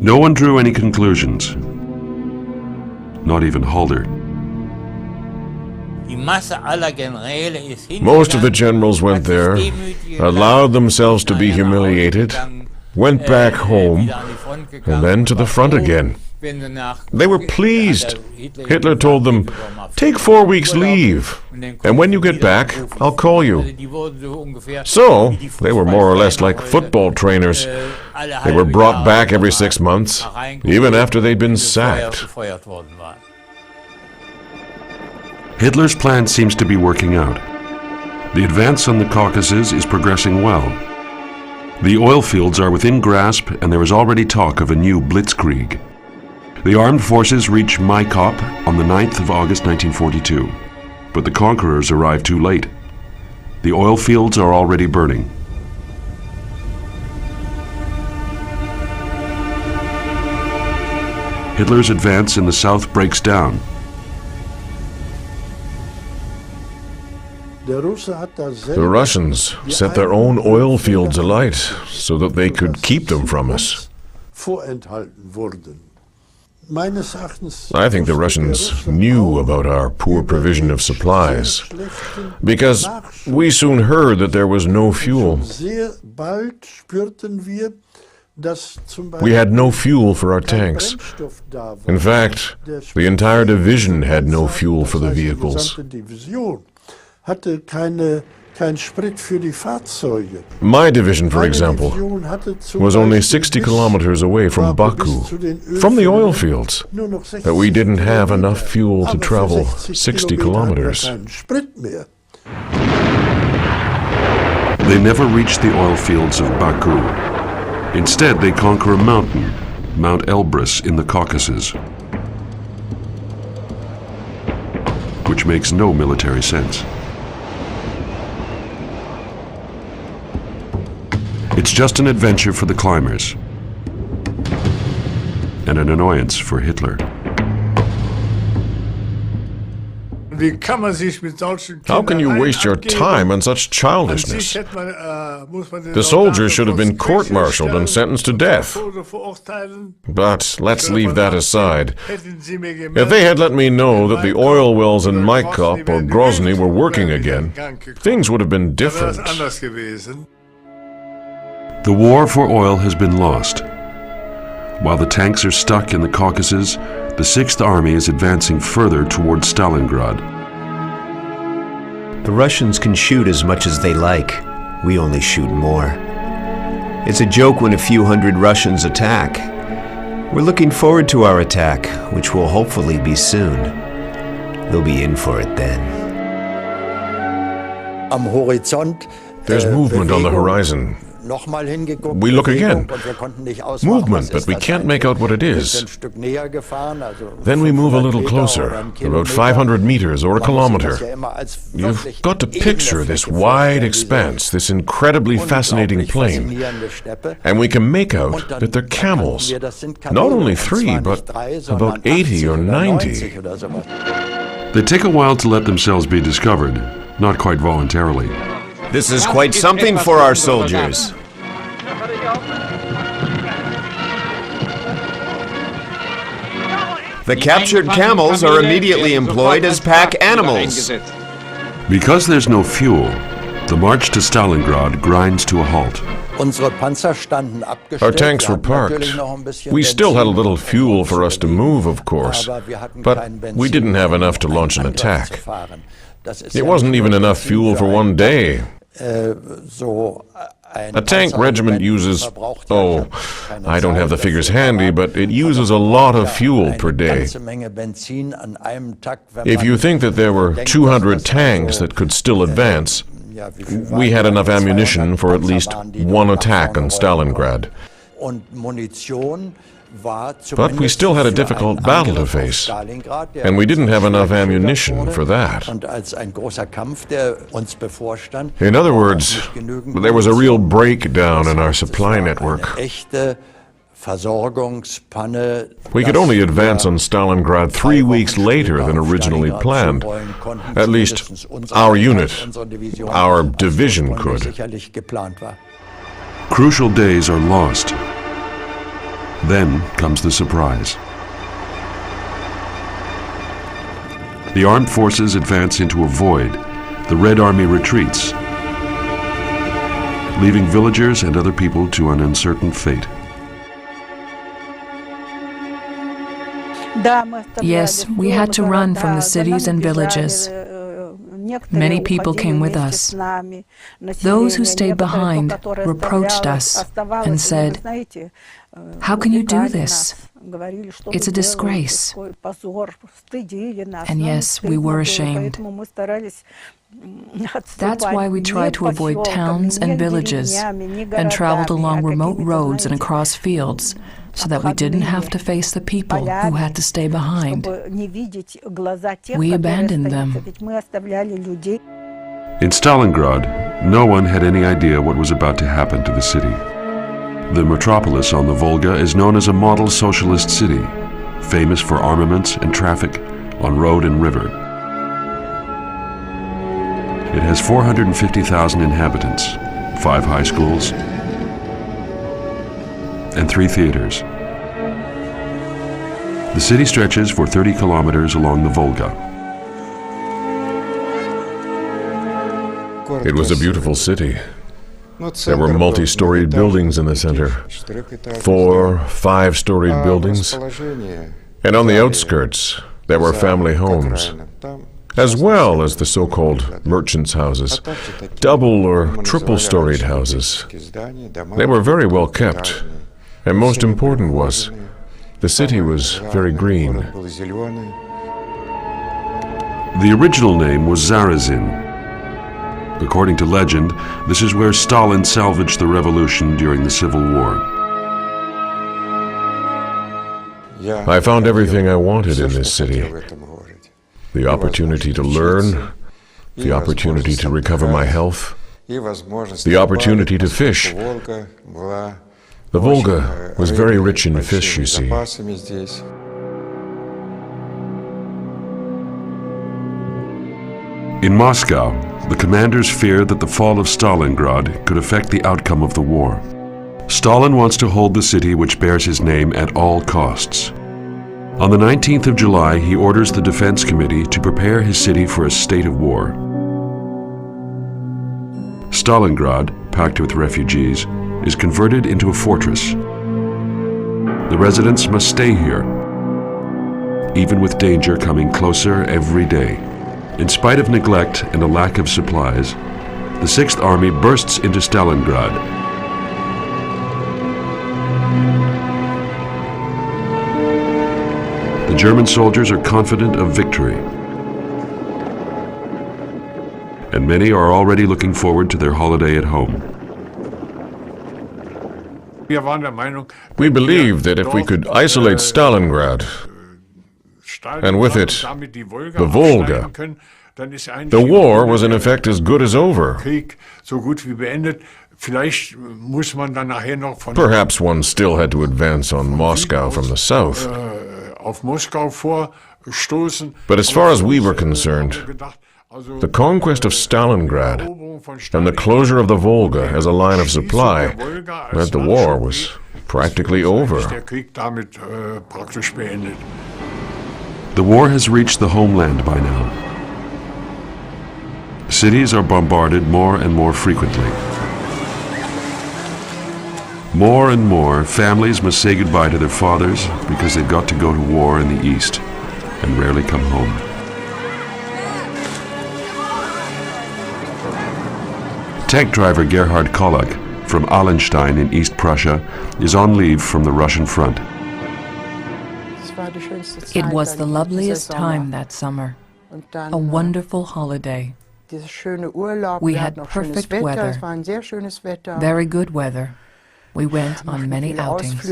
No one drew any conclusions, not even Halder. Most of the generals went there, allowed themselves to be humiliated, went back home, and then to the front again. They were pleased. Hitler told them, "Take 4 weeks leave, and when you get back, I'll call you." So, they were more or less like football trainers. They were brought back every 6 months, even after they'd been sacked. Hitler's plan seems to be working out. The advance on the Caucasus is progressing well. The oil fields are within grasp, and there is already talk of a new blitzkrieg. The armed forces reach Maikop on the 9th of August 1942, but the conquerors arrive too late. The oil fields are already burning. Hitler's advance in the south breaks down. The Russians set their own oil fields alight so that they could keep them from us. I think the Russians knew about our poor provision of supplies, because we soon heard that there was no fuel. We had no fuel for our tanks. In fact, the entire division had no fuel for the vehicles. My division, for example, was only 60 kilometers away from Baku, from the oil fields, but we didn't have enough fuel to travel 60 kilometers. They never reach the oil fields of Baku. Instead, they conquer a mountain, Mount Elbrus in the Caucasus, which makes no military sense. It's just an adventure for the climbers, and an annoyance for Hitler. How can you waste your time on such childishness? The soldiers should have been court-martialed and sentenced to death. But let's leave that aside. If they had let me know that the oil wells in Maikop or Grozny were working again, things would have been different. The war for oil has been lost. While the tanks are stuck in the Caucasus, the 6th Army is advancing further towards Stalingrad. The Russians can shoot as much as they like. We only shoot more. It's a joke when a few hundred Russians attack. We're looking forward to our attack, which will hopefully be soon. They'll be in for it then. There's movement on the horizon. We look again. Movement, but we can't make out what it is. Then we move a little closer, about 500 meters or a kilometer. You've got to picture this wide expanse, this incredibly fascinating plain. And we can make out that they're camels. Not only 3, but about 80 or 90. They take a while to let themselves be discovered, not quite voluntarily. This is quite something for our soldiers. The captured camels are immediately employed as pack animals. Because there's no fuel, the march to Stalingrad grinds to a halt. Our tanks were parked. We still had a little fuel for us to move, of course, but we didn't have enough to launch an attack. It wasn't even enough fuel for one day. A tank regiment uses, I don't have the figures handy, but it uses a lot of fuel per day. If you think that there were 200 tanks that could still advance, we had enough ammunition for at least one attack on Stalingrad. But we still had a difficult battle to face, and we didn't have enough ammunition for that. In other words, there was a real breakdown in our supply network. We could only advance on Stalingrad 3 weeks later than originally planned. At least, our unit, our division could. Crucial days are lost. Then comes the surprise. The armed forces advance into a void. The Red Army retreats, leaving villagers and other people to an uncertain fate. Yes, we had to run from the cities and villages. Many people came with us. Those who stayed behind reproached us and said, "How can you do this? It's a disgrace." And yes, we were ashamed. That's why we tried to avoid towns and villages and traveled along remote roads and across fields so that we didn't have to face the people who had to stay behind. We abandoned them. In Stalingrad, no one had any idea what was about to happen to the city. The metropolis on the Volga is known as a model socialist city, famous for armaments and traffic on road and river. It has 450,000 inhabitants, 5 high schools, and 3 theaters. The city stretches for 30 kilometers along the Volga. It was a beautiful city. There were multi-storied buildings in the center, 4, 5-storied buildings, and on the outskirts there were family homes, as well as the so-called merchants' houses, double or triple-storied houses. They were very well kept, and most important was, the city was very green. The original name was Zarazin. According to legend, this is where Stalin salvaged the revolution during the Civil War. I found everything I wanted in this city. The opportunity to learn, the opportunity to recover my health, the opportunity to fish. The Volga was very rich in fish, you see. In Moscow, the commanders feared that the fall of Stalingrad could affect the outcome of the war. Stalin wants to hold the city which bears his name at all costs. On the 19th of July, he orders the Defense Committee to prepare his city for a state of war. Stalingrad, packed with refugees, is converted into a fortress. The residents must stay here, even with danger coming closer every day. In spite of neglect and a lack of supplies, the Sixth Army bursts into Stalingrad. The German soldiers are confident of victory, and many are already looking forward to their holiday at home. We believed that if we could isolate Stalingrad, and with it, the Volga, the war was in effect as good as over. Perhaps one still had to advance on Moscow from the south. But as far as we were concerned, the conquest of Stalingrad and the closure of the Volga as a line of supply meant the war was practically over. The war has reached the homeland by now. Cities are bombarded more and more frequently. More and more, families must say goodbye to their fathers because they've got to go to war in the east and rarely come home. Tank driver Gerhard Kollek from Allenstein in East Prussia is on leave from the Russian front. It was the loveliest time that summer, a wonderful holiday. We had perfect weather, very good weather. We went on many outings.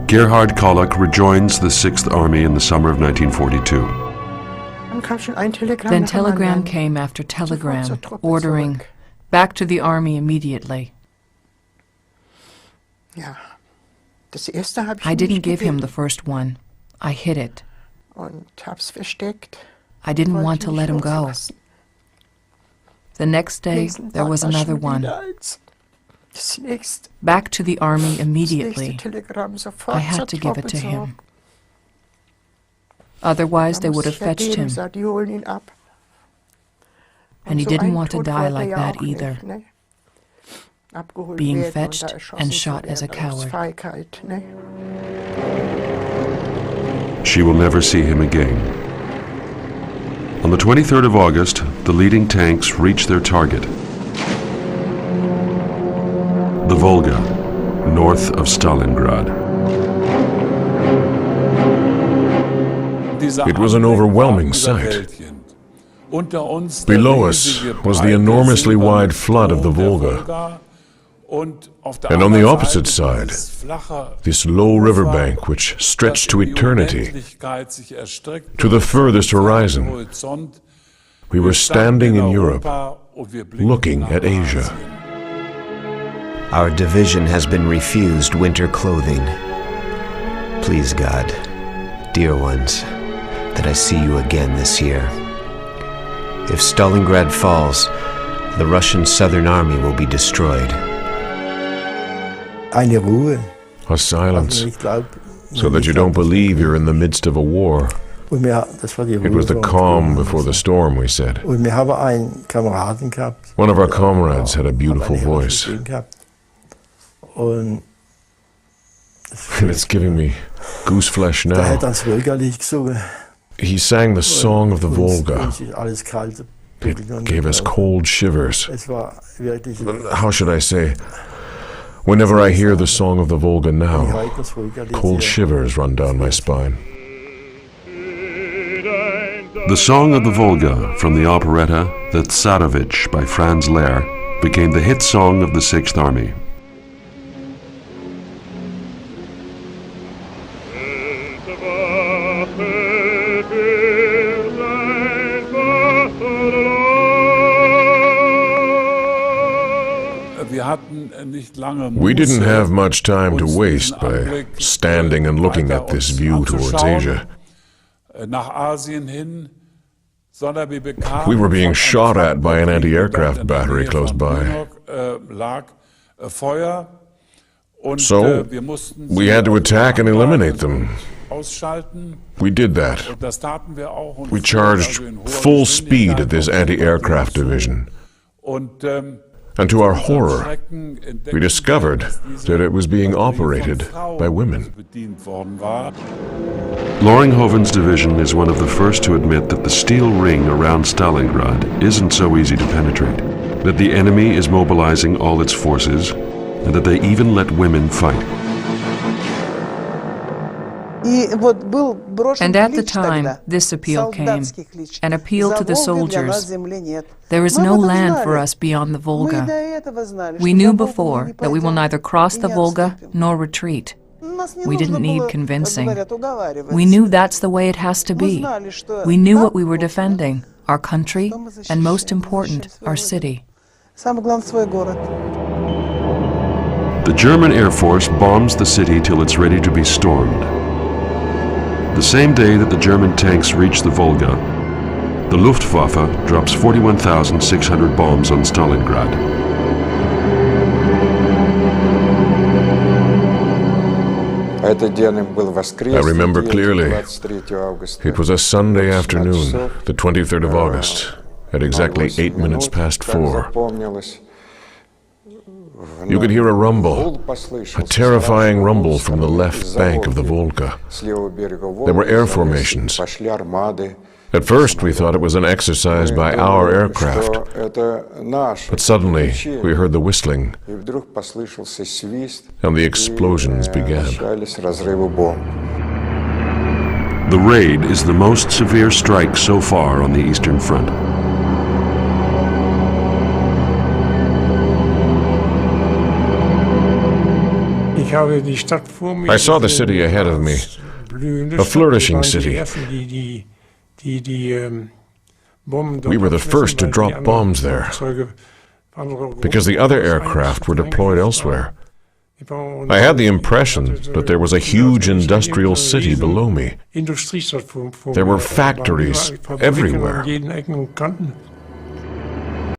Gerhard Kollek rejoins the Sixth Army in the summer of 1942. Then telegram came after telegram, ordering, "Back to the army immediately." I didn't give him the first one. I hid it. I didn't want to let him go. The next day, there was another one. Back to the army immediately. I had to give it to him. Otherwise, they would have fetched him. And he didn't want to die like that either, being fetched and shot as a coward. She will never see him again. On the 23rd of August, the leading tanks reached their target. The Volga, north of Stalingrad. It was an overwhelming sight. Below us was the enormously wide flood of the Volga, and on the opposite side, this low riverbank which stretched to eternity, to the furthest horizon. We were standing in Europe, looking at Asia. Our division has been refused winter clothing. Please, God, dear ones, that I see you again this year. If Stalingrad falls, the Russian Southern Army will be destroyed. A silence, so that you don't believe you're in the midst of a war. It was the calm before the storm, we said. One of our comrades had a beautiful voice. And it's giving me goose flesh now. He sang the song of the Volga. It gave us cold shivers. How should I say? Whenever I hear the song of the Volga now, cold shivers run down my spine. The Song of the Volga from the operetta The Tsarevich by Franz Lehr became the hit song of the Sixth Army. We didn't have much time to waste by standing and looking at this view towards Asia. We were being shot at by an anti-aircraft battery close by. So we had to attack and eliminate them. We did that. We charged full speed at this anti-aircraft division. And to our horror, we discovered that it was being operated by women. Loringhoven's division is one of the first to admit that the steel ring around Stalingrad isn't so easy to penetrate, that the enemy is mobilizing all its forces, and that they even let women fight. And at the time, this appeal came, an appeal to the soldiers. There is no land for us beyond the Volga. We knew before that we will neither cross the Volga nor retreat. We didn't need convincing. We knew that's the way it has to be. We knew what we were defending, our country, and most important, our city. The German Air Force bombs the city till it's ready to be stormed. The same day that the German tanks reach the Volga, the Luftwaffe drops 41,600 bombs on Stalingrad. I remember clearly. It was a Sunday afternoon, the 23rd of August, at exactly 8 minutes past 4. You could hear a rumble, a terrifying rumble from the left bank of the Volga. There were air formations. At first we thought it was an exercise by our aircraft, but suddenly we heard the whistling, and the explosions began. The raid is the most severe strike so far on the Eastern Front. I saw the city ahead of me, a flourishing city. We were the first to drop bombs there, because the other aircraft were deployed elsewhere. I had the impression that there was a huge industrial city below me. There were factories everywhere.